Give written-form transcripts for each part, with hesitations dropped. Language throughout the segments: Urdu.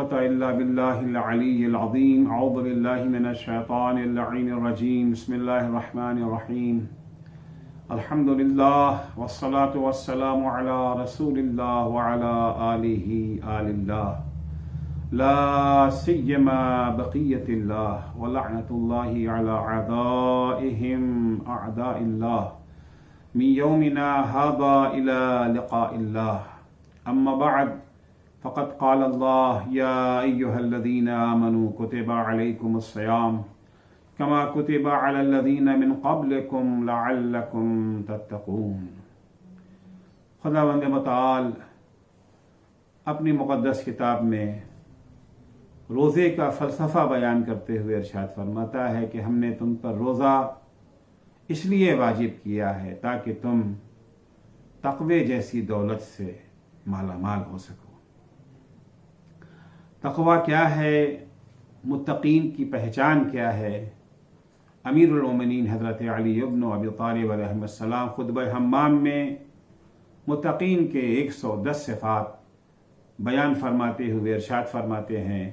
قوة إلا بالله العلي العظيم. أعوذ بالله من الشيطان اللعين الرجيم. بسم الله الرحمن الرحيم. الحمد لله والصلاة والسلام على رسول الله وعلى آله آل الله لا سيما بقية الله ولعنة الله على أعدائهم أعداء الله من يومنا هذا إلى لقاء الله. أما بعد فقد قال الله يا أيها الذين آمنوا كتب عليكم الصيام كما كتب على الذين من قبلكم لعلكم تتقون. خداوند متعال اپنی مقدس کتاب میں روزے کا فلسفہ بیان کرتے ہوئے ارشاد فرماتا ہے کہ ہم نے تم پر روزہ اس لیے واجب کیا ہے تاکہ تم تقوی جیسی دولت سے مالا مال ہو سکو. تقوی کیا ہے؟ متقین کی پہچان کیا ہے؟ امیر المومنین حضرت علی ابن ابی طالب علیہ السلام خطبہ حمام میں متقین کے 110 صفات بیان فرماتے ہوئے ارشاد فرماتے ہیں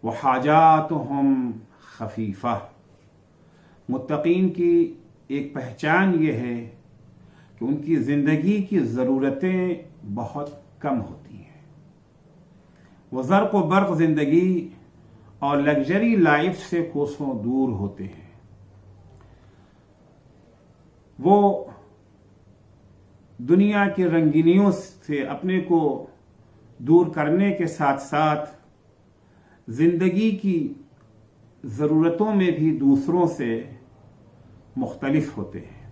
وحاجاتہم خفیفہ. متقین کی ایک پہچان یہ ہے کہ ان کی زندگی کی ضرورتیں بہت کم ہوتی ہیں. وہ زرق و برق زندگی اور لگژری لائف سے کوسوں دور ہوتے ہیں. وہ دنیا کی رنگینیوں سے اپنے کو دور کرنے کے ساتھ ساتھ زندگی کی ضرورتوں میں بھی دوسروں سے مختلف ہوتے ہیں.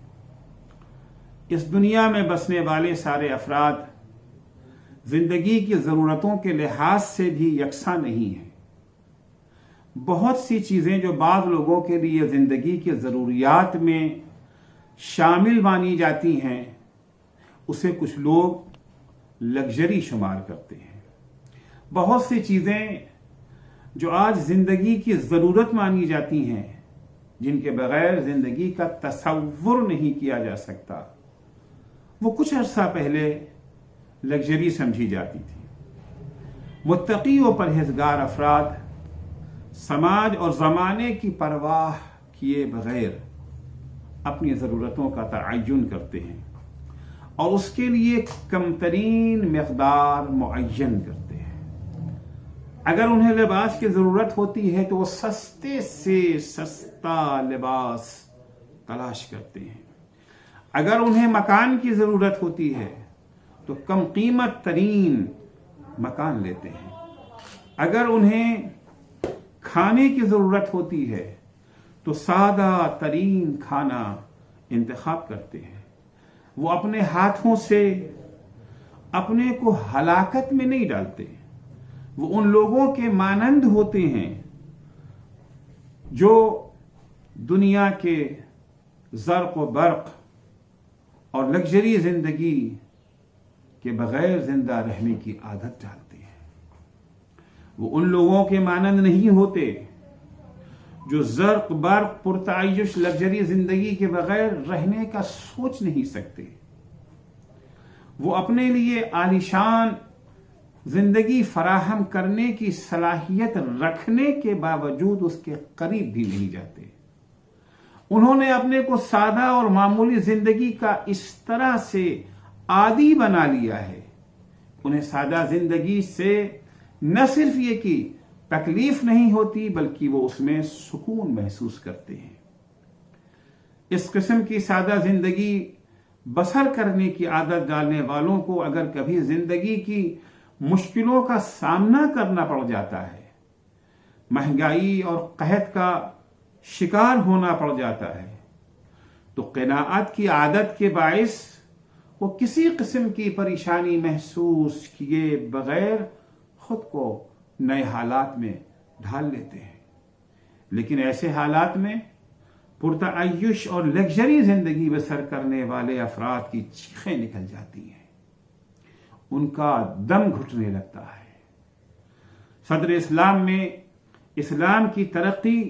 اس دنیا میں بسنے والے سارے افراد زندگی کی ضرورتوں کے لحاظ سے بھی یکساں نہیں ہیں. بہت سی چیزیں جو بعض لوگوں کے لیے زندگی کی ضروریات میں شامل مانی جاتی ہیں اسے کچھ لوگ لگژری شمار کرتے ہیں. بہت سی چیزیں جو آج زندگی کی ضرورت مانی جاتی ہیں جن کے بغیر زندگی کا تصور نہیں کیا جا سکتا وہ کچھ عرصہ پہلے لگژری سمجھی جاتی تھی. متقی و پرہیزگار افراد سماج اور زمانے کی پرواہ کیے بغیر اپنی ضرورتوں کا تعین کرتے ہیں اور اس کے لیے کم ترین مقدار معین کرتے ہیں. اگر انہیں لباس کی ضرورت ہوتی ہے تو وہ سستے سے سستا لباس تلاش کرتے ہیں. اگر انہیں مکان کی ضرورت ہوتی ہے تو کم قیمت ترین مکان لیتے ہیں. اگر انہیں کھانے کی ضرورت ہوتی ہے تو سادہ ترین کھانا انتخاب کرتے ہیں. وہ اپنے ہاتھوں سے اپنے کو ہلاکت میں نہیں ڈالتے. وہ ان لوگوں کے مانند ہوتے ہیں جو دنیا کے زرق و برق اور لگژری زندگی کے بغیر زندہ رہنے کی عادت ڈالتے ہیں. وہ ان لوگوں کے مانند نہیں ہوتے جو زرق برق پرتعیش لگژری زندگی کے بغیر رہنے کا سوچ نہیں سکتے. وہ اپنے لیے عالیشان زندگی فراہم کرنے کی صلاحیت رکھنے کے باوجود اس کے قریب بھی نہیں جاتے. انہوں نے اپنے کو سادہ اور معمولی زندگی کا اس طرح سے عادی بنا لیا ہے. انہیں سادہ زندگی سے نہ صرف یہ کہ تکلیف نہیں ہوتی بلکہ وہ اس میں سکون محسوس کرتے ہیں. اس قسم کی سادہ زندگی بسر کرنے کی عادت ڈالنے والوں کو اگر کبھی زندگی کی مشکلوں کا سامنا کرنا پڑ جاتا ہے، مہنگائی اور قحط کا شکار ہونا پڑ جاتا ہے، تو قناعت کی عادت کے باعث وہ کسی قسم کی پریشانی محسوس کیے بغیر خود کو نئے حالات میں ڈھال لیتے ہیں. لیکن ایسے حالات میں پرتعیش اور لگژری زندگی بسر کرنے والے افراد کی چیخیں نکل جاتی ہیں. ان کا دم گھٹنے لگتا ہے. صدر اسلام میں اسلام کی ترقی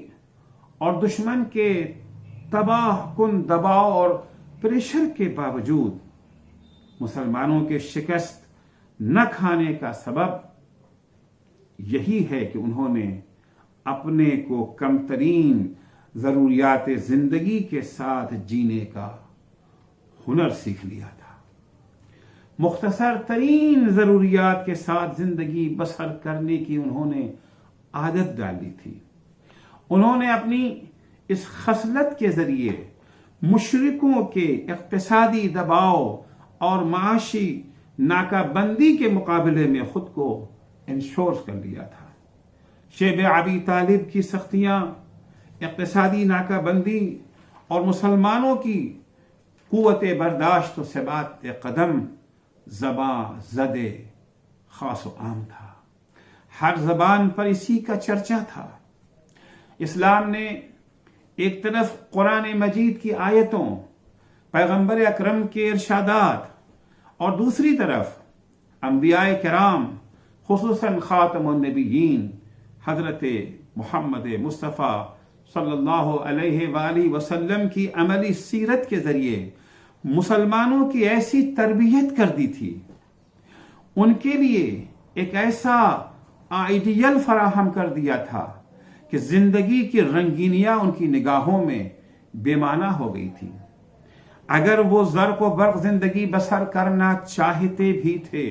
اور دشمن کے تباہ کن دباؤ اور پریشر کے باوجود مسلمانوں کے شکست نہ کھانے کا سبب یہی ہے کہ انہوں نے اپنے کو کم ترین ضروریات زندگی کے ساتھ جینے کا ہنر سیکھ لیا تھا. مختصر ترین ضروریات کے ساتھ زندگی بسر کرنے کی انہوں نے عادت ڈالی تھی. انہوں نے اپنی اس خصلت کے ذریعے مشرکوں کے اقتصادی دباؤ اور معاشی ناکہ بندی کے مقابلے میں خود کو انشور کر لیا تھا. شیب ابی طالب کی سختیاں، اقتصادی ناکہ بندی اور مسلمانوں کی قوت برداشت و ثبات قدم زباں زدے خاص و عام تھا. ہر زبان پر اسی کا چرچا تھا. اسلام نے ایک طرف قرآن مجید کی آیتوں، پیغمبر اکرم کے ارشادات، اور دوسری طرف انبیاء کرام خصوصاً خاتم النبیین حضرت محمد مصطفیٰ صلی اللہ علیہ وآلہ وسلم کی عملی سیرت کے ذریعے مسلمانوں کی ایسی تربیت کر دی تھی، ان کے لیے ایک ایسا آئیڈیل فراہم کر دیا تھا کہ زندگی کی رنگینیاں ان کی نگاہوں میں بے معنی ہو گئی تھی. اگر وہ زرق و برق زندگی بسر کرنا چاہتے بھی تھے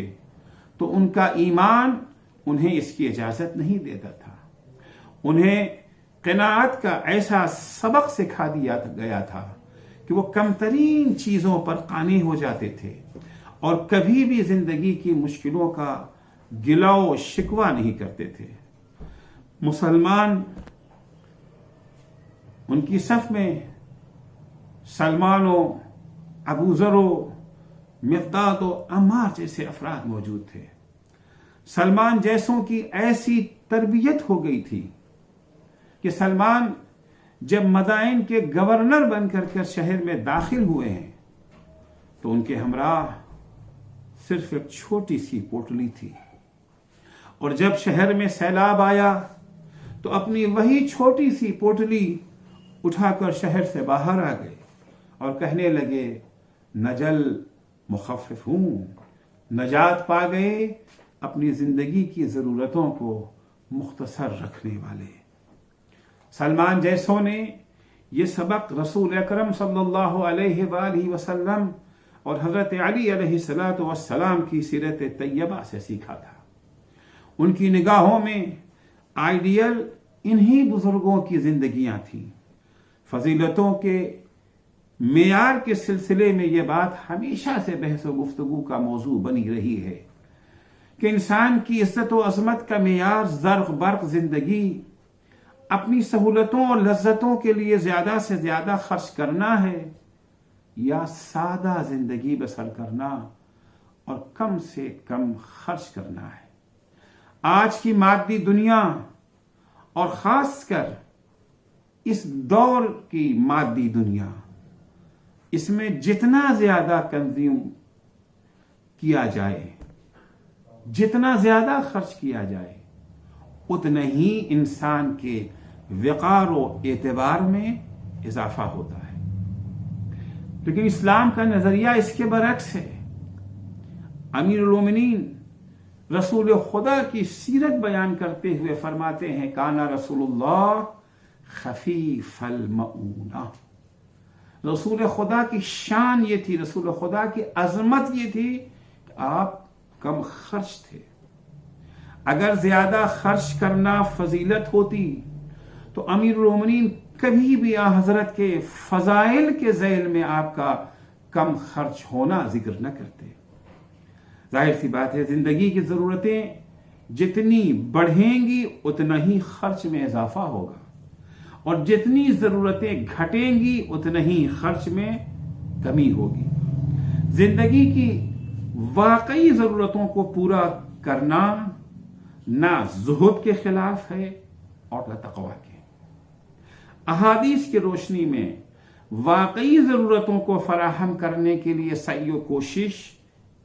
تو ان کا ایمان انہیں اس کی اجازت نہیں دیتا تھا. انہیں قناعت کا ایسا سبق سکھا دیا گیا تھا کہ وہ کم ترین چیزوں پر قانع ہو جاتے تھے اور کبھی بھی زندگی کی مشکلوں کا گلہ و شکوہ نہیں کرتے تھے. مسلمان ان کی صف میں سلمان و ابو ذر و مقداد و عمار جیسے افراد موجود تھے. سلمان جیسوں کی ایسی تربیت ہو گئی تھی کہ سلمان جب مدائن کے گورنر بن کر شہر میں داخل ہوئے ہیں تو ان کے ہمراہ صرف ایک چھوٹی سی پوٹلی تھی، اور جب شہر میں سیلاب آیا تو اپنی وہی چھوٹی سی پوٹلی اٹھا کر شہر سے باہر آ گئے اور کہنے لگے نجل مخفف ہوں، نجات پا گئے اپنی زندگی کی ضرورتوں کو مختصر رکھنے والے. سلمان جیسوں نے یہ سبق رسول اکرم صلی اللہ علیہ وآلہ وسلم اور حضرت علی علیہ السلام کی سیرت طیبہ سے سیکھا تھا. ان کی نگاہوں میں آئیڈیل انہی بزرگوں کی زندگیاں تھیں. فضیلتوں کے معیار کے سلسلے میں یہ بات ہمیشہ سے بحث و گفتگو کا موضوع بنی رہی ہے کہ انسان کی عزت و عظمت کا معیار زرق برق زندگی، اپنی سہولتوں اور لذتوں کے لیے زیادہ سے زیادہ خرچ کرنا ہے یا سادہ زندگی بسر کرنا اور کم سے کم خرچ کرنا ہے. آج کی مادی دنیا اور خاص کر اس دور کی مادی دنیا، اس میں جتنا زیادہ کنزیوم کیا جائے، جتنا زیادہ خرچ کیا جائے، اتنا ہی انسان کے وقار و اعتبار میں اضافہ ہوتا ہے. لیکن اسلام کا نظریہ اس کے برعکس ہے. امیر المومنین رسول خدا کی سیرت بیان کرتے ہوئے فرماتے ہیں کانا رسول اللہ خفیف المعونہ. رسول خدا کی شان یہ تھی، رسول خدا کی عظمت یہ تھی کہ آپ کم خرچ تھے. اگر زیادہ خرچ کرنا فضیلت ہوتی تو امیر المومنین کبھی بھی حضرت کے فضائل کے ذیل میں آپ کا کم خرچ ہونا ذکر نہ کرتے. ظاہر سی بات ہے زندگی کی ضرورتیں جتنی بڑھیں گی اتنا ہی خرچ میں اضافہ ہوگا، اور جتنی ضرورتیں گھٹیں گی اتنا ہی خرچ میں کمی ہوگی. زندگی کی واقعی ضرورتوں کو پورا کرنا نہ زہد کے خلاف ہے اور نہ تقویٰ کے. احادیث کی روشنی میں واقعی ضرورتوں کو فراہم کرنے کے لیے سعی و کوشش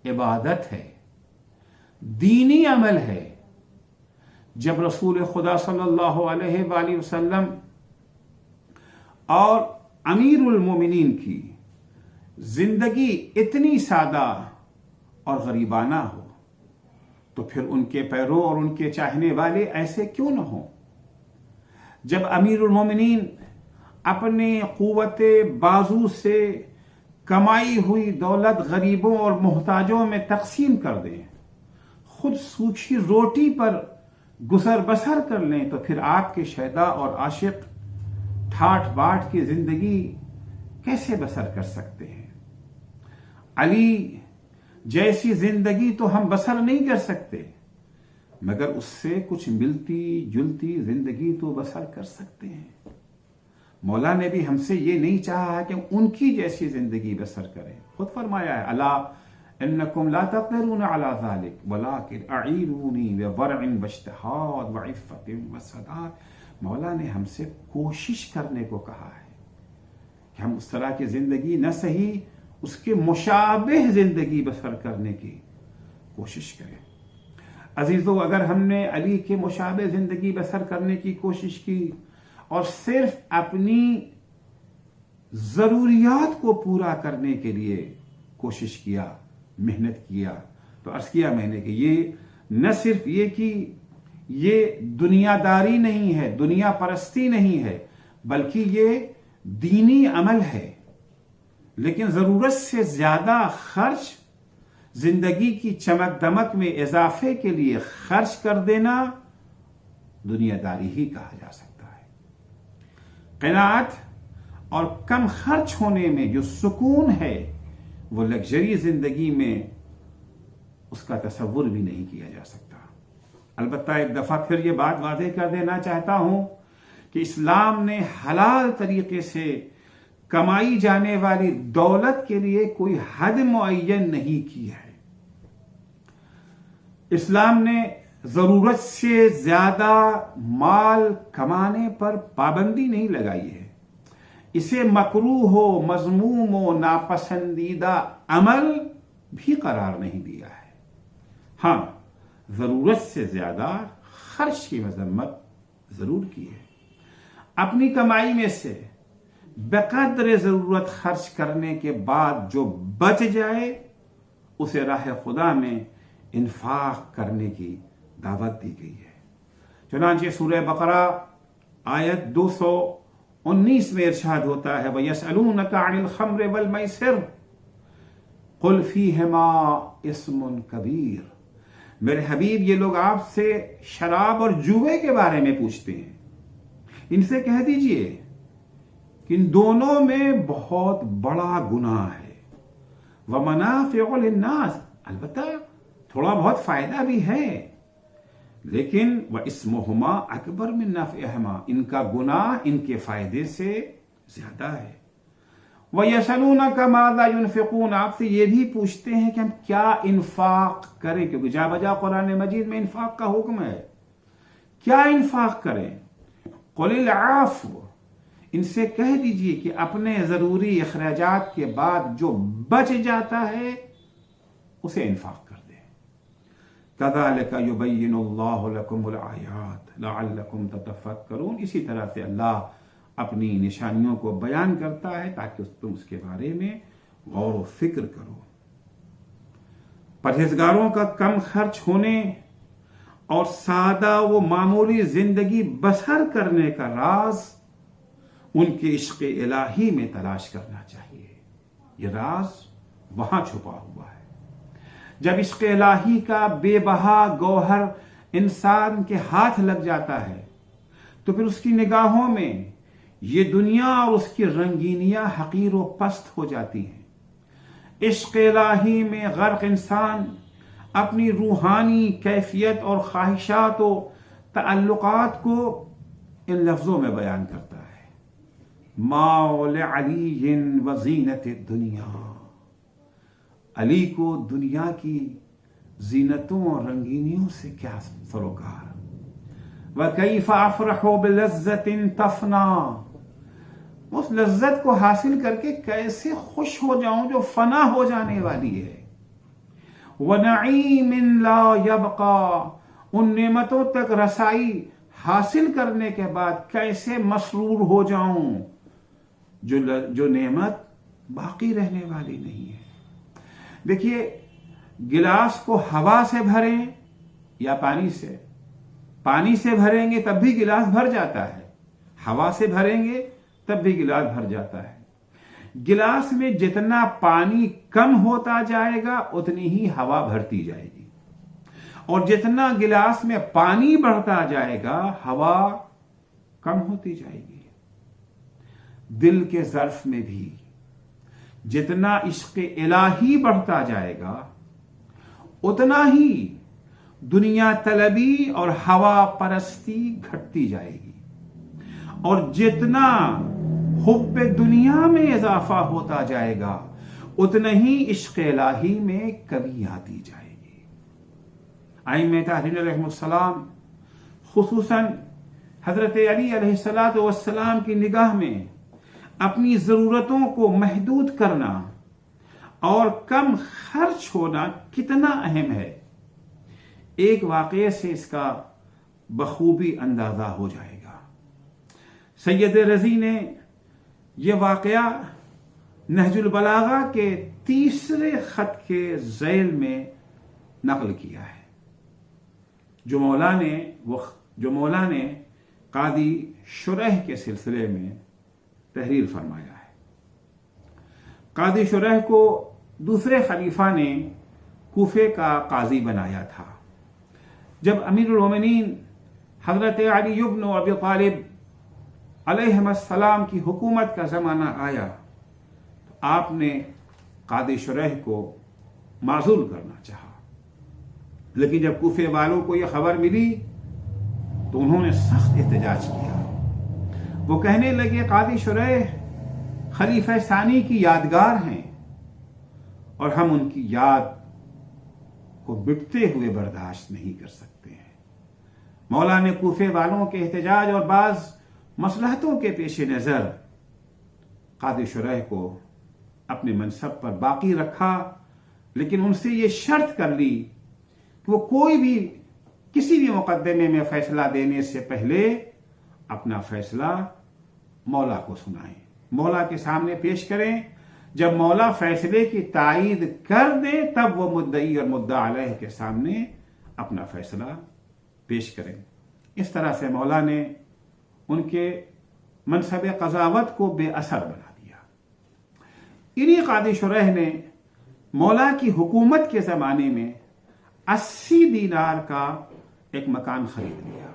عبادت ہے، دینی عمل ہے. جب رسول خدا صلی اللہ علیہ وآلہ وسلم اور امیر المومنین کی زندگی اتنی سادہ اور غریبانہ ہو تو پھر ان کے پیرو اور ان کے چاہنے والے ایسے کیوں نہ ہوں؟ جب امیر المومنین اپنے قوت بازو سے کمائی ہوئی دولت غریبوں اور محتاجوں میں تقسیم کر دیں، خود سوکھی روٹی پر گزر بسر کر لیں، تو پھر آپ کے شیدا اور عاشق ٹھاٹ باٹ کی زندگی کیسے بسر کر سکتے ہیں؟ علی جیسی زندگی تو ہم بسر نہیں کر سکتے، مگر اس سے کچھ ملتی جلتی زندگی تو بسر کر سکتے ہیں۔ مولا نے بھی ہم سے یہ نہیں چاہا کہ ان کی جیسی زندگی بسر کریں، خود فرمایا ہے الا انکم لا تقدرون علی ذلک ولکن اعینونی بورع واجتہاد وعفت وصداق۔ مولا نے ہم سے کوشش کرنے کو کہا ہے کہ ہم اس طرح کی زندگی نہ صحیح اس کے مشابہ زندگی بسر کرنے کی کوشش کریں۔ عزیزو، اگر ہم نے علی کے مشابہ زندگی بسر کرنے کی کوشش کی اور صرف اپنی ضروریات کو پورا کرنے کے لیے کوشش کیا، محنت کیا، تو عرض کیا میں نے کہ یہ نہ صرف یہ کہ یہ دنیا داری نہیں ہے، دنیا پرستی نہیں ہے، بلکہ یہ دینی عمل ہے۔ لیکن ضرورت سے زیادہ خرچ، زندگی کی چمک دمک میں اضافے کے لیے خرچ کر دینا دنیا داری ہی کہا جا سکتا ہے۔ قناعت اور کم خرچ ہونے میں جو سکون ہے وہ لگژری زندگی میں اس کا تصور بھی نہیں کیا جا سکتا۔ البتہ ایک دفعہ پھر یہ بات واضح کر دینا چاہتا ہوں کہ اسلام نے حلال طریقے سے کمائی جانے والی دولت کے لیے کوئی حد معین نہیں کی ہے۔ اسلام نے ضرورت سے زیادہ مال کمانے پر پابندی نہیں لگائی ہے، اسے مکروہ ہو، مذموم و ناپسندیدہ عمل بھی قرار نہیں دیا ہے۔ ہاں، ضرورت سے زیادہ خرچ کی مذمت ضرور کی ہے۔ اپنی کمائی میں سے بقدر ضرورت خرچ کرنے کے بعد جو بچ جائے اسے راہ خدا میں انفاق کرنے کی دعوت دی گئی ہے۔ چنانچہ سورہ بقرہ آیت 219 میں ارشاد ہوتا ہے وَيَسْأَلُونَكَ عَنِ الْخَمْرِ وَالْمَيْسِرِ قُلْ فِيهِمَا اسْمٌ كَبِيرٌ۔ میرے حبیب، یہ لوگ آپ سے شراب اور جوئے کے بارے میں پوچھتے ہیں، ان سے کہہ دیجئے کہ ان دونوں میں بہت بڑا گناہ ہے۔ وَمَنَافِعُ لِلنَّاسِ، البتہ تھوڑا بہت فائدہ بھی ہے، لیکن وَإِسْمُهُمَا أَكْبَرُ مِن نَّفْعِهِمَا، ان کا گناہ ان کے فائدے سے زیادہ ہے۔ وَيَسْأَلُونَكَ مَاذَا يُنْفِقُونَ، آپ سے یہ بھی پوچھتے ہیں کہ ہم کیا انفاق کریں، کیونکہ جا بجا قرآن مجید میں انفاق کا حکم ہے۔ کیا انفاق کریں؟ قُلِ الْعَفْوَ، ان سے کہہ دیجئے کہ اپنے ضروری اخراجات کے بعد جو بچ جاتا ہے اسے انفاق کر دیں۔ كَذَلِكَ يُبَيِّنُ اللَّهُ لَكُمُ الْآيَاتِ لَعَلَّكُمْ تَتَفَكَّرُونَ، اسی طرح سے اللہ اپنی نشانیوں کو بیان کرتا ہے تاکہ تم اس کے بارے میں غور و فکر کرو۔ پرہیزگاروں کا کم خرچ ہونے اور سادہ و معمولی زندگی بسر کرنے کا راز ان کے عشق الہی میں تلاش کرنا چاہیے۔ یہ راز وہاں چھپا ہوا ہے۔ جب عشق الہی کا بے بہا گوہر انسان کے ہاتھ لگ جاتا ہے تو پھر اس کی نگاہوں میں یہ دنیا اور اس کی رنگینیاں حقیر و پست ہو جاتی ہیں۔ عشق الہی میں غرق انسان اپنی روحانی کیفیت اور خواہشات و تعلقات کو ان لفظوں میں بیان کرتا ہے مَا لِعَلِيٍّ وَزِينَةِ الدُّنْيَا، علی کو دنیا کی زینتوں اور رنگینیوں سے کیا سروکار۔ وَكَيْفَ أَفْرَحُ بِلَذَّةٍ تَفْنَىٰ، اس لذت کو حاصل کر کے کیسے خوش ہو جاؤں جو فنا ہو جانے والی ہے۔ وَنَعِيمٍ لَا يَبْقَىٰ، ان نعمتوں تک رسائی حاصل کرنے کے بعد کیسے مسرور ہو جاؤں جو نعمت باقی رہنے والی نہیں ہے۔ دیکھیے، گلاس کو ہوا سے بھریں یا پانی سے بھریں گے تب بھی گلاس بھر جاتا ہے، ہوا سے بھریں گے تب بھی گلاس بھر جاتا ہے۔ گلاس میں جتنا پانی کم ہوتا جائے گا اتنی ہی ہوا بھرتی جائے گی، اور جتنا گلاس میں پانی بڑھتا جائے گا ہوا کم ہوتی جائے گی۔ دل کے ظرف میں بھی جتنا عشق الہی بڑھتا جائے گا اتنا ہی دنیا طلبی اور ہوا پرستی گھٹتی جائے گی، اور جتنا حب دنیا میں اضافہ ہوتا جائے گا اتنا ہی عشق الہی میں کمی آتی جائے گی۔ ائمہ طاہرین علیہ السلام، خصوصاً حضرت علی علیہ السلام کی نگاہ میں اپنی ضرورتوں کو محدود کرنا اور کم خرچ ہونا کتنا اہم ہے، ایک واقعے سے اس کا بخوبی اندازہ ہو جائے گا۔ سید رضی نے یہ واقعہ نہج البلاغہ کے 3 خط کے ذیل میں نقل کیا ہے، جو مولا نے قاضی شریح کے سلسلے میں تحریر فرمایا ہے۔ قاضی شریح کو دوسرے خلیفہ نے کوفے کا قاضی بنایا تھا۔ جب امیر المومنین حضرت علی بن ابی طالب علیہ السلام کی حکومت کا زمانہ آیا تو آپ نے قاضی شریح کو معزول کرنا چاہا، لیکن جب کوفے والوں کو یہ خبر ملی تو انہوں نے سخت احتجاج کیا۔ وہ کہنے لگے قاضی شریح خلیفہ ثانی کی یادگار ہیں اور ہم ان کی یاد کو مٹتے ہوئے برداشت نہیں کر سکتے ہیں۔ مولا نے کوفے والوں کے احتجاج اور بعض مصلحتوں کے پیش نظر قاضی شریح کو اپنے منصب پر باقی رکھا، لیکن ان سے یہ شرط کر لی کہ وہ کوئی بھی کسی بھی مقدمے میں فیصلہ دینے سے پہلے اپنا فیصلہ مولا کو سنائیں، مولا کے سامنے پیش کریں۔ جب مولا فیصلے کی تائید کر دے تب وہ مدعی اور مدعا علیہ کے سامنے اپنا فیصلہ پیش کریں۔ اس طرح سے مولا نے ان کے منصب قضاوت کو بے اثر بنا دیا۔ انہی قاضی شریح نے مولا کی حکومت کے زمانے میں 80 دینار کا ایک مکان خرید لیا۔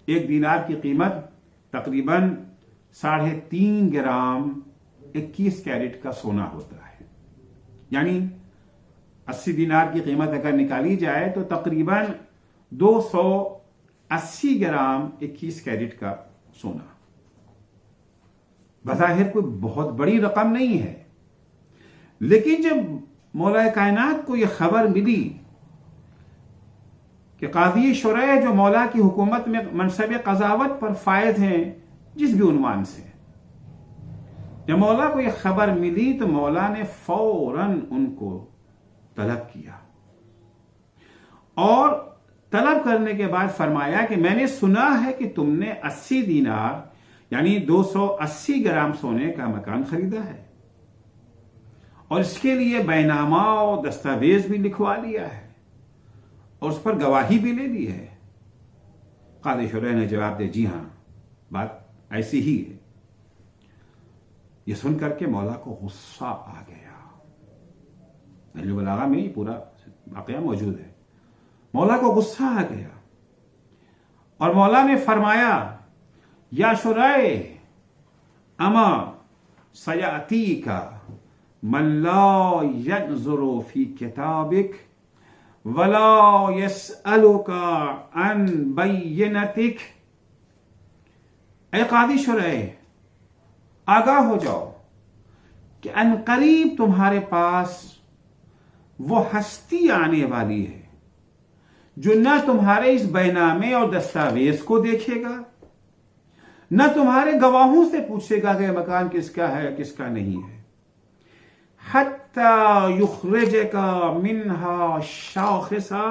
1 دینار کی قیمت تقریباً 3.5 گرام 21 کیرٹ کا سونا ہوتا ہے، یعنی 80 دینار کی قیمت اگر نکالی جائے تو تقریباً 280 گرام 21 کیرٹ کا سونا۔ بظاہر کوئی بہت بڑی رقم نہیں ہے، لیکن جب مولا کائنات کو یہ خبر ملی کہ قاضی شریح جو مولا کی حکومت میں منصب قضاوت پر فائز ہیں جس بھی عنوان سے، جب مولا کو یہ خبر ملی تو مولا نے فوراً ان کو طلب کیا، اور طلب کرنے کے بعد فرمایا کہ میں نے سنا ہے کہ تم نے 80 دینار یعنی 280 گرام سونے کا مکان خریدا ہے، اور اس کے لیے بینامہ اور دستاویز بھی لکھوا لیا ہے اور اس پر گواہی بھی لے لی ہے۔ قاضی شریح نے جواب دیا، جی ہاں، بات ایسی ہی ہے۔ یہ سن کر کے مولا کو غصہ آ گیا۔ نہج البلاغہ میں یہ پورا واقعہ موجود ہے۔ مولا کو غصہ آ گیا اور مولا نے فرمایا، یا شریح اما سیاتیک من لا ينظر فی کتابک ولا يسألك عن بینتک۔ اے قاضی شریح، آگاہ ہو جاؤ کہ ان قریب تمہارے پاس وہ ہستی آنے والی ہے جو نہ تمہارے اس بینامے اور دستاویز کو دیکھے گا، نہ تمہارے گواہوں سے پوچھے گا کہ مکان کس کا ہے کس کا نہیں ہے، حتی یخرجک منہا شاخصا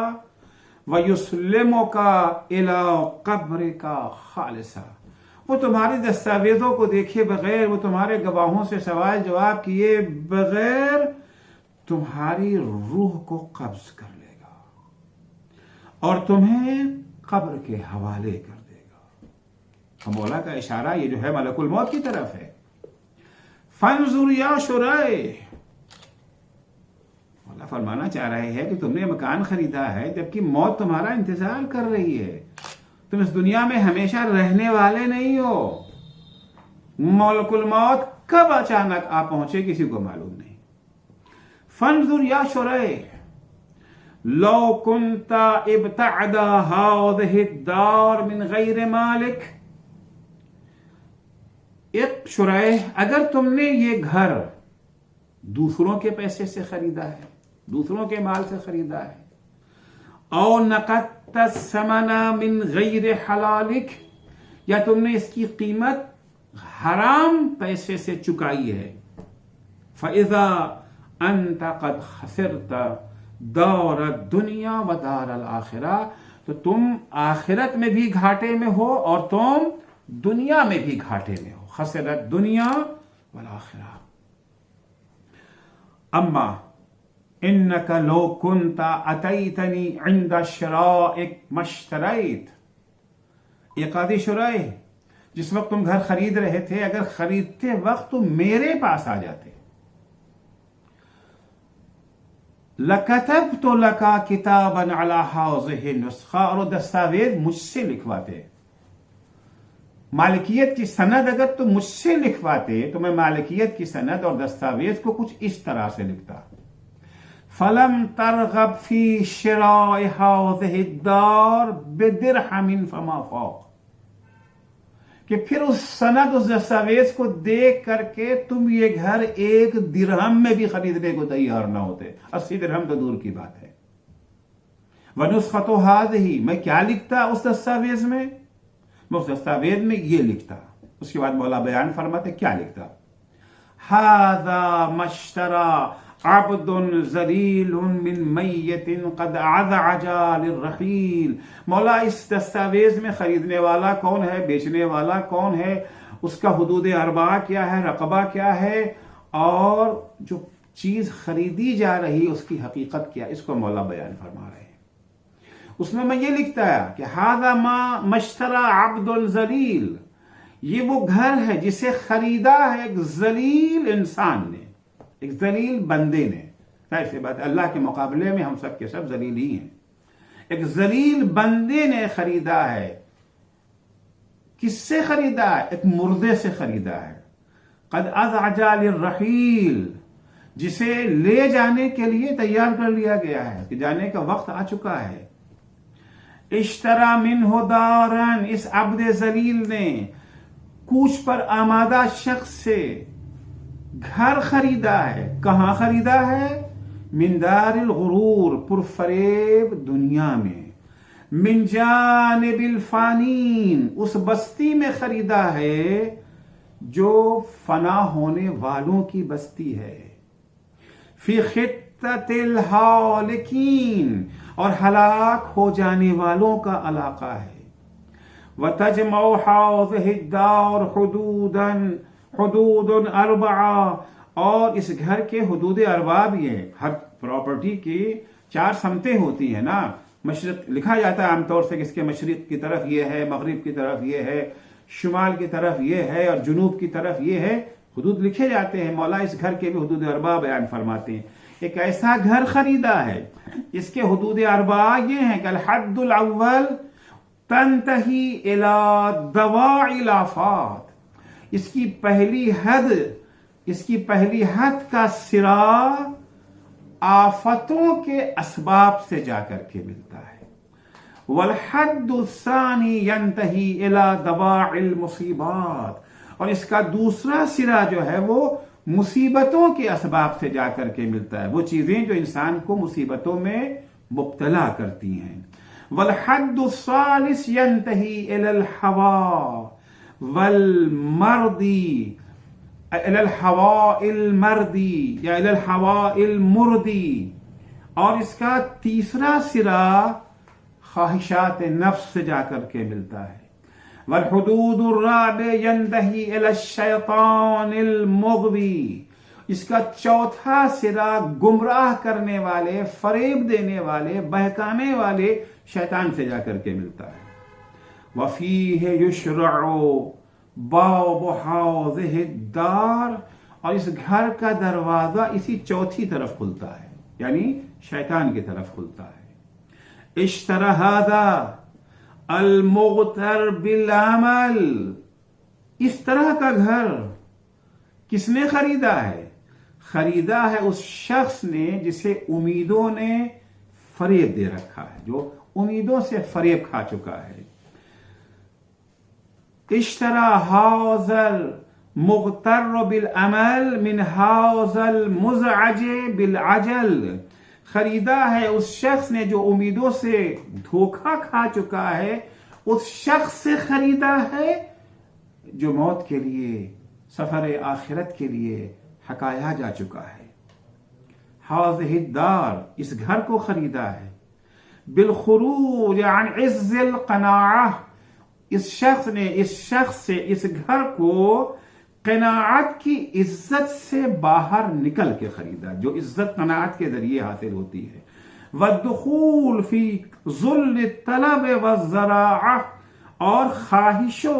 ویسلمک الی قبرک خالصا۔ وہ تمہاری دستاویزوں کو دیکھے بغیر، وہ تمہارے گواہوں سے سوال جواب کیے بغیر تمہاری روح کو قبض کر لے گا اور تمہیں قبر کے حوالے کر دے گا. مولا کا اشارہ یہ جو ہے ملک الموت کی طرف ہے. فانظر یا شرائح، مولا فرمانا چاہ رہے ہیں کہ تم نے مکان خریدا ہے جبکہ موت تمہارا انتظار کر رہی ہے. تم اس دنیا میں ہمیشہ رہنے والے نہیں ہو. ملک الموت کب اچانک آ پہنچے کسی کو معلوم نہیں. فانظر یا شرائح لو كنت ابتعد هذه الدار من غیر مالک. ایک شرائح، اگر تم نے یہ گھر دوسروں کے پیسے سے خریدا ہے، دوسروں کے مال سے خریدا ہے، او نقدت الثمن من غیر حلالک، یا تم نے اس کی قیمت حرام پیسے سے چکائی ہے، فَإِذَا أَنْتَ قَدْ خَسِرْتَ دار الدنیا و دار الآخرہ، تو تم آخرت میں بھی گھاٹے میں ہو اور تم دنیا میں بھی گھاٹے میں ہو. خسرت دنیا والآخرہ. اما انک لو کنت اتیتنی عند شرائک ما اشتریت. ایک آدھی شرائح، جس وقت تم گھر خرید رہے تھے، اگر خریدتے وقت تم میرے پاس آ جاتے، لَكَتَبْتُ لَكَ كِتَابًا عَلَى هَذِهِ النُّسْخَةِ، اور دستاویز مجھ سے لکھواتے. مالکیت کی سند اگر تم مجھ سے لکھواتے تو میں مالکیت کی سند اور دستاویز کو کچھ اس طرح سے لکھتا. فَلَمْ تَرْغَبْ فِي شِرَاءِ هَذِهِ الدَّارِ بِدِرْهَمٍ فَمَا فَوْقَ، کہ پھر اس سند اس دستاویز کو دیکھ کر کے تم یہ گھر ایک درہم میں بھی خریدنے کو تیار نہ ہوتے. 80 درہم تو دور کی بات ہے. وَنُسْخَةُ هَذِهِ، میں کیا لکھتا اس دستاویز میں؟ میں اس دستاویز میں یہ لکھتا. اس کے بعد مولا بیان فرماتے کیا لکھتا. هَذَا مَشْتَرَى عَبْدٌ ذَلِيلٌ مِّن مَيِّتٍ قَدْ عَذْعَجَ لِلرَّحِيلِ. مولا اس دستاویز میں خریدنے والا کون ہے، بیچنے والا کون ہے، اس کا حدود اربعہ کیا ہے، رقبہ کیا ہے، اور جو چیز خریدی جا رہی اس کی حقیقت کیا، اس کو مولا بیان فرما رہے ہیں. اس میں یہ لکھتا ہے کہ هذا ما اشترى عبد ذلیل، یہ وہ گھر ہے جسے خریدا ہے ایک ذلیل انسان نے، ایک ذلیل بندے نے. ظاہر سی بات ہے اللہ کے مقابلے میں ہم سب کے سب ذلیل ہی ہیں. ایک ذلیل بندے نے خریدا ہے. کس سے خریدا ہے؟ ایک مردے سے خریدا ہے. قد اذعج للرحیل، جسے لے جانے کے لیے تیار کر لیا گیا ہے کہ جانے کا وقت آ چکا ہے. اشترا منہ دارن، اس عبد ذلیل نے کوچ پر آمادہ شخص سے گھر خریدا ہے. کہاں خریدا ہے؟ من دار الغرور، پرفریب دنیا میں. من جانب الفانین، اس بستی میں خریدا ہے جو فنا ہونے والوں کی بستی ہے. فی خطۃ الہالکین، اور ہلاک ہو جانے والوں کا علاقہ ہے. وَتَجْمَعُ هَذِهِ الدَّارُ حدود اربعہ، اور اس گھر کے حدود اربعہ بھی ہیں. ہر پراپرٹی کی 4 سمتیں ہوتی ہیں نا. مشرق لکھا جاتا ہے عام طور سے کہ اس کے مشرق کی طرف یہ ہے، مغرب کی طرف یہ ہے، شمال کی طرف یہ ہے، اور جنوب کی طرف یہ ہے. حدود لکھے جاتے ہیں. مولا اس گھر کے بھی حدود اربعہ بیان فرماتے ہیں. ایک ایسا گھر خریدا ہے اس کے حدود اربعہ یہ ہیں کہ الحد الاول تنتہی الی دواعی الافات، اس کی پہلی حد کا سرا آفتوں کے اسباب سے جا کر کے ملتا ہے. والحد الثانی ینتہی الی دواعی المصیبات، اور اس کا دوسرا سرا جو ہے وہ مصیبتوں کے اسباب سے جا کر کے ملتا ہے، وہ چیزیں جو انسان کو مصیبتوں میں مبتلا کرتی ہیں. والحد الثالث ينتهي الى الهواء والمرضی، الى الهواء المردی یا الى الهواء المردی، اور اس کا تیسرا سرا خواہشات نفس سے جا کر کے ملتا ہے. والحدود الرابع ينتهي الى الشیطان المغوی، اس کا چوتھا سرا گمراہ کرنے والے، فریب دینے والے، بہکانے والے شیطان سے جا کر کے ملتا ہے. وَفِيهِ يُشْرَعُ بَابُ هَٰذِهِ الدَّارِ، اور اس گھر کا دروازہ اسی چوتھی طرف کھلتا ہے، یعنی شیطان کی طرف کھلتا ہے. اشترى هذا المغتر بالعمل، اس طرح کا گھر کس نے خریدا ہے؟ خریدا ہے اس شخص نے جسے امیدوں نے فریب دے رکھا ہے، جو امیدوں سے فریب کھا چکا ہے. اشترى هذا المغتر بالعمل من هذا المزعج بالعجل، خریدا ہے اس شخص نے جو امیدوں سے دھوکہ کھا چکا ہے، اس شخص سے خریدا ہے جو موت کے لیے، سفر آخرت کے لیے ہکایا جا چکا ہے. هذه الدار، اس گھر کو خریدا ہے. بالخروج عن عز القناعہ، اس شخص سے اس گھر کو قناعت کی عزت سے باہر نکل کے خریدا، جو عزت قناعت کے ذریعے حاصل ہوتی ہے. والدخول فی ذل الطلب والذراعہ، اور خواہش و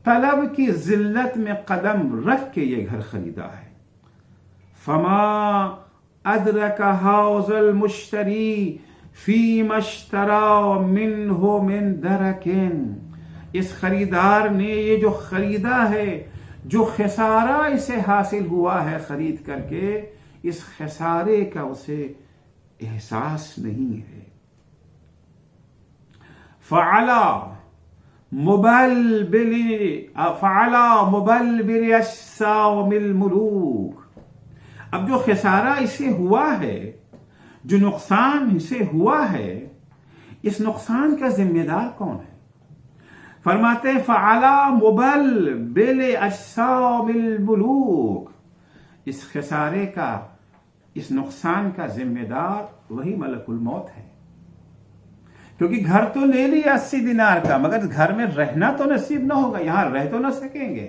طلب کی ذلت میں قدم رکھ کے یہ گھر خریدا ہے. فما ادرک هذا المشتری فیما اشتری منہ من درک، اس خریدار نے یہ جو خریدا ہے، جو خسارہ اسے حاصل ہوا ہے خرید کر کے، اس خسارے کا اسے احساس نہیں ہے. فعلا مبلبل اجسام الملوک، اب جو خسارہ اسے ہوا ہے، جو نقصان اسے ہوا ہے، اس نقصان کا ذمہ دار کون ہے؟ فرماتے ہیں فعلا مبلبل اجسام الملوک، اس خسارے کا، اس نقصان کا ذمہ دار وہی ملک الموت ہے. کیونکہ گھر تو لے لیا 80 دینار کا، مگر گھر میں رہنا تو نصیب نہ ہوگا، یہاں رہ تو نہ سکیں گے.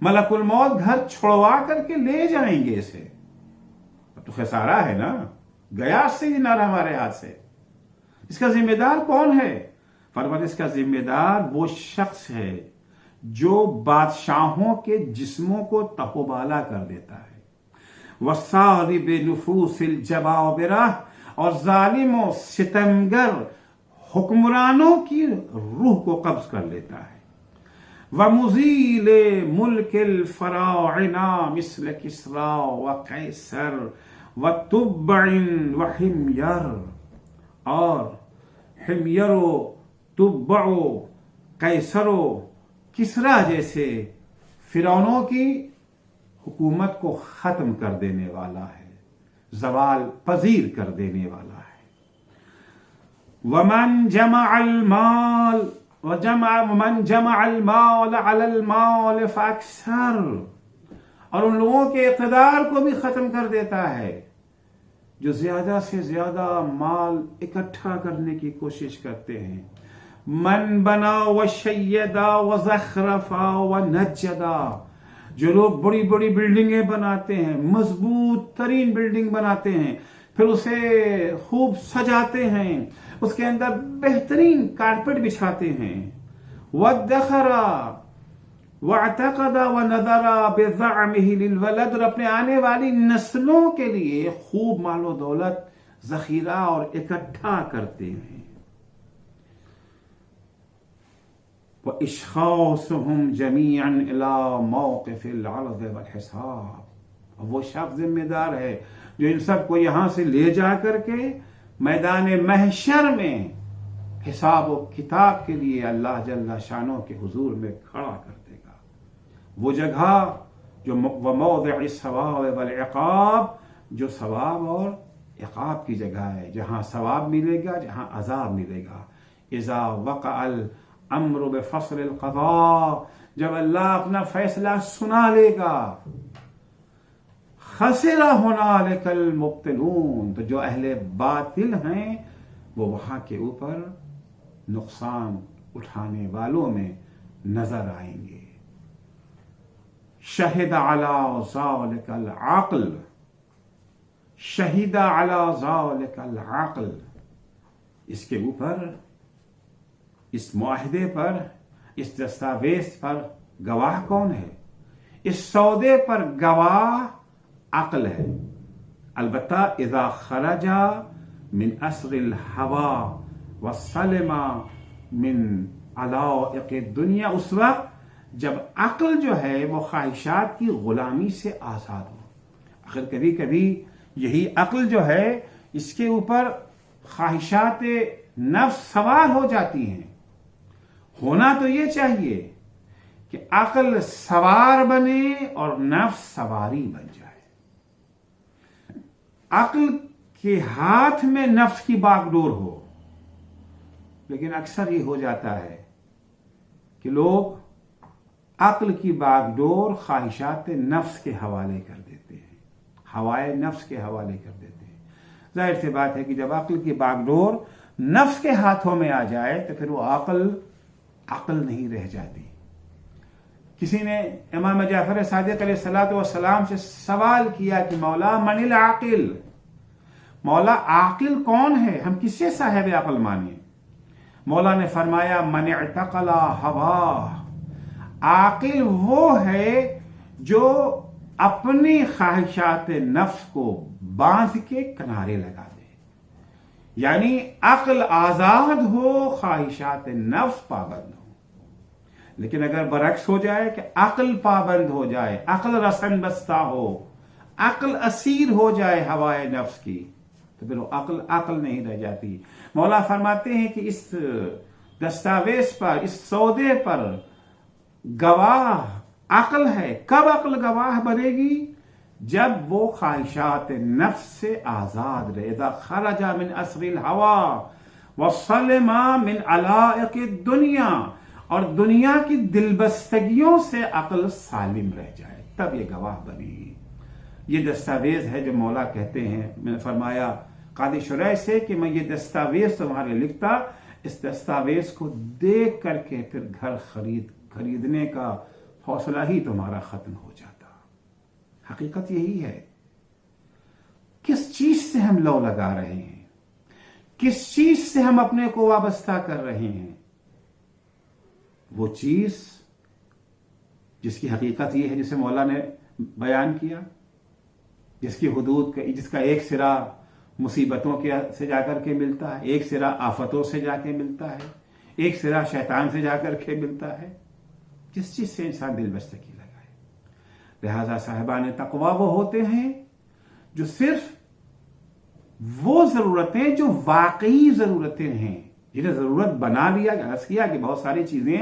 ملک الموت گھر چھوڑوا کر کے لے جائیں گے اسے. اب تو خسارہ ہے نا، گیا 80 دینار ہمارے ہاتھ سے. اس کا ذمہ دار کون ہے؟ فرماتے اس کا ذمہ دار وہ شخص ہے جو بادشاہوں کے جسموں کو تہو بالا کر دیتا ہے. وَصَارِبِ نُفُوسِ الْجَبَابِرَةِ، اور ظالم و ستمگر حکمرانوں کی روح کو قبض کر لیتا ہے. وَمُزِيلِ مُلْكِ الْفَرَاعِنَةِ مِثْلَ كِسْرَى وَقَيْصَرَ وَتُبَّعٍ وَحِمْيَرَ، اور حمیر و تبع و قیصر و کسرا جیسے فرعونوں کی حکومت کو ختم کر دینے والا ہے، زوال پذیر کر دینے والا ہے. ومن جمع المال على المال فاکثر، اور ان لوگوں کے اقتدار کو بھی ختم کر دیتا ہے جو زیادہ سے زیادہ مال اکٹھا کرنے کی کوشش کرتے ہیں. من بنا وشیدا وزخرفا ونجدا، جو لوگ بڑی بڑی بلڈنگیں بناتے ہیں، مضبوط ترین بلڈنگ بناتے ہیں، پھر اسے خوب سجاتے ہیں، اس کے اندر بہترین کارپٹ بچھاتے ہیں. وادخر واعتقد ونذر بزعمه للولد، اور اپنے آنے والی نسلوں کے لیے خوب مال و دولت ذخیرہ اور اکٹھا کرتے ہیں. وَإِشْخَاصُهُمْ جَمِيعًا إِلَى مَوْقِفِ الْعَرْضِ وَالْحِسَابِ، وہ شخص ذمہ دار ہے جو ان سب کو یہاں سے لے جا کر کے میدان محشر میں حساب و کتاب کے لیے اللہ جل شانوں کے حضور میں کھڑا کر دے گا. وہ جگہ جو وَمَوْضِعِ الثَّوَابِ وَالْعِقَابِ، جو ثواب اور عقاب کی جگہ ہے، جہاں ثواب ملے گا، جہاں عذاب ملے گا. اذا وقع الامر بفصل القضاء، جب اللہ اپنا فیصلہ سنا لے گا. خسر هنالك المبطلون، تو جو اہل باطل ہیں وہ وہاں کے اوپر نقصان اٹھانے والوں میں نظر آئیں گے. شہد علی ذلک العقل، شہد علی ذلک العقل، اس کے اوپر، اس معاہدے پر، اس دستاویز پر گواہ کون ہے؟ اس سودے پر گواہ عقل ہے. البتہ اذا خرج من اثر الهوى وسلم من علائق الدنیا، اس وقت جب عقل جو ہے وہ خواہشات کی غلامی سے آزاد ہو. آخر کبھی کبھی یہی عقل جو ہے اس کے اوپر خواہشات نفس سوار ہو جاتی ہیں. ہونا تو یہ چاہیے کہ عقل سوار بنے اور نفس سواری بن جائے. عقل کے ہاتھ میں نفس کی باغ ڈور ہو. لیکن اکثر یہ ہو جاتا ہے کہ لوگ عقل کی باغ ڈور خواہشات نفس کے حوالے کر دیتے ہیں، ہوائے نفس کے حوالے کر دیتے ہیں. ظاہر سی بات ہے کہ جب عقل کی باغ ڈور نفس کے ہاتھوں میں آ جائے تو پھر وہ عقل نہیں رہ جاتی. کسی نے امام جعفر صادق علیہ الصلوۃ والسلام سے سوال کیا کہ مولا من العاقل، مولا عاقل کون ہے، ہم کس سے صاحب عقل مانیں؟ مولا نے فرمایا من اعتقل ہواہ، عاقل وہ ہے جو اپنی خواہشات نفس کو باندھ کے کنارے لگا دے. یعنی عقل آزاد ہو، خواہشات نفس پابند ہو. لیکن اگر برعکس ہو جائے کہ عقل پابند ہو جائے، عقل رسن بستہ ہو، عقل اسیر ہو جائے ہوائے نفس کی، تو پھر وہ عقل نہیں رہ جاتی. مولا فرماتے ہیں کہ اس دستاویز پر، اس سودے پر گواہ عقل ہے. کب عقل گواہ بنے گی؟ جب وہ خواہشات نفس سے آزاد رہے. اذا خرج من اثر الهوى وسلم من علائق الدنیا، اور دنیا کی دلبستگیوں سے عقل سالم رہ جائے، تب یہ گواہ بنی. یہ دستاویز ہے جو مولا کہتے ہیں. میں نے فرمایا قاضی شریح سے کہ میں یہ دستاویز تمہارے لکھتا، اس دستاویز کو دیکھ کر کے پھر گھر خریدنے کا حوصلہ ہی تمہارا ختم ہو جاتا. حقیقت یہی ہے. کس چیز سے ہم لو لگا رہے ہیں، کس چیز سے ہم اپنے کو وابستہ کر رہے ہیں؟ وہ چیز جس کی حقیقت یہ ہے جسے مولا نے بیان کیا، جس کی حدود جس کا ایک سرا مصیبتوں سے جا کر کے ملتا ہے، ایک سرا آفتوں سے جا کے ملتا ہے، ایک سرا شیطان سے جا کر کے ملتا ہے. جس چیز سے انسان دل بستگی لگائے. لہذا صاحبان تقویٰ وہ ہوتے ہیں جو صرف وہ ضرورتیں جو واقعی ضرورتیں ہیں، جنہیں ضرورت بنا لیا. عرض کیا کہ بہت ساری چیزیں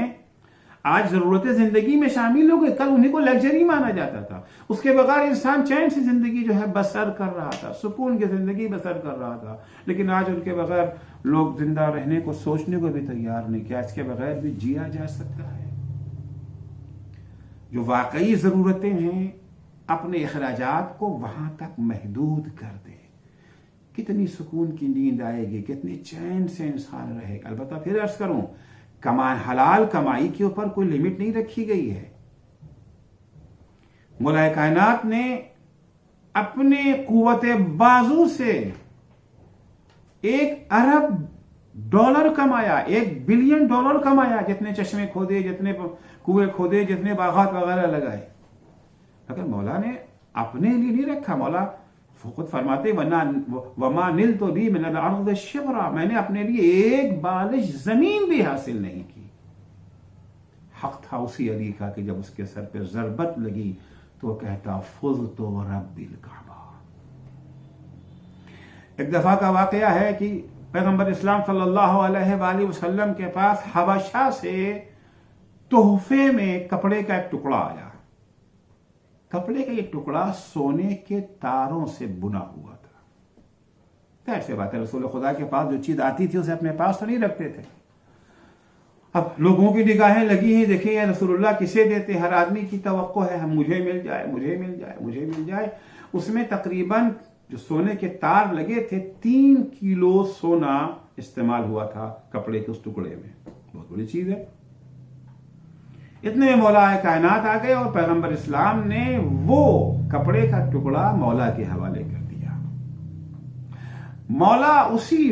آج ضرورتیں زندگی میں شامل ہو گئی، کل انہیں کو لگژری مانا جاتا تھا. اس کے بغیر انسان چین سے زندگی جو ہے بسر کر رہا تھا، سکون کی زندگی بسر کر رہا تھا. لیکن آج ان کے بغیر لوگ زندہ رہنے کو سوچنے کو بھی تیار نہیں. کیا اس کے بغیر بھی جیا جا سکتا ہے؟ جو واقعی ضرورتیں ہیں اپنے اخراجات کو وہاں تک محدود کر دیں. کتنی سکون کی نیند آئے گی، کتنی چین سے انسان رہے گا. البتہ پھر عرض کروں، حلال کمائی کے اوپر کوئی لمٹ نہیں رکھی گئی ہے. مولا کائنات نے اپنے قوت بازو سے 1 ارب ڈالر کمایا، 1 بلین ڈالر کمایا. جتنے چشمے کھودے، جتنے کنویں کھودے، جتنے باغات وغیرہ لگائے. مگر مولا نے اپنے لیے نہیں رکھا. مولا خود فرماتے وما نلت بی من الارض شبرا، میں نے اپنے لیے 1 بالش زمین بھی حاصل نہیں کی. حق تھا اسی علی کا کہ جب اس کے سر پہ ضربت لگی تو وہ کہتا فزت ورب الکعبہ. ایک دفعہ کا واقعہ ہے کہ پیغمبر اسلام صلی اللہ علیہ وآلہ وسلم کے پاس حبشہ سے تحفے میں کپڑے کا ایک ٹکڑا آیا. کپڑے کا یہ ٹکڑا سونے کے تاروں سے بنا ہوا تھا. ظاہر سی بات ہے رسول خدا کے پاس جو چیز آتی تھی اسے اپنے پاس تو نہیں رکھتے تھے. اب لوگوں کی نگاہیں لگی ہیں، دیکھیں یا رسول اللہ کسے دیتے؟ ہر آدمی کی توقع ہے ہم مجھے مل جائے، مجھے مل جائے، مجھے مل جائے. اس میں تقریباً جو سونے کے تار لگے تھے 3 کلو سونا استعمال ہوا تھا کپڑے کے اس ٹکڑے میں. بہت بڑی چیز ہے. اتنے میں مولا کائنات آ گئے اور پیغمبر اسلام نے وہ کپڑے کا ٹکڑا مولا کے حوالے کر دیا. مولا اسی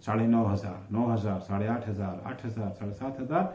9,500, 9,000, 8,500, 8,000, 7,500,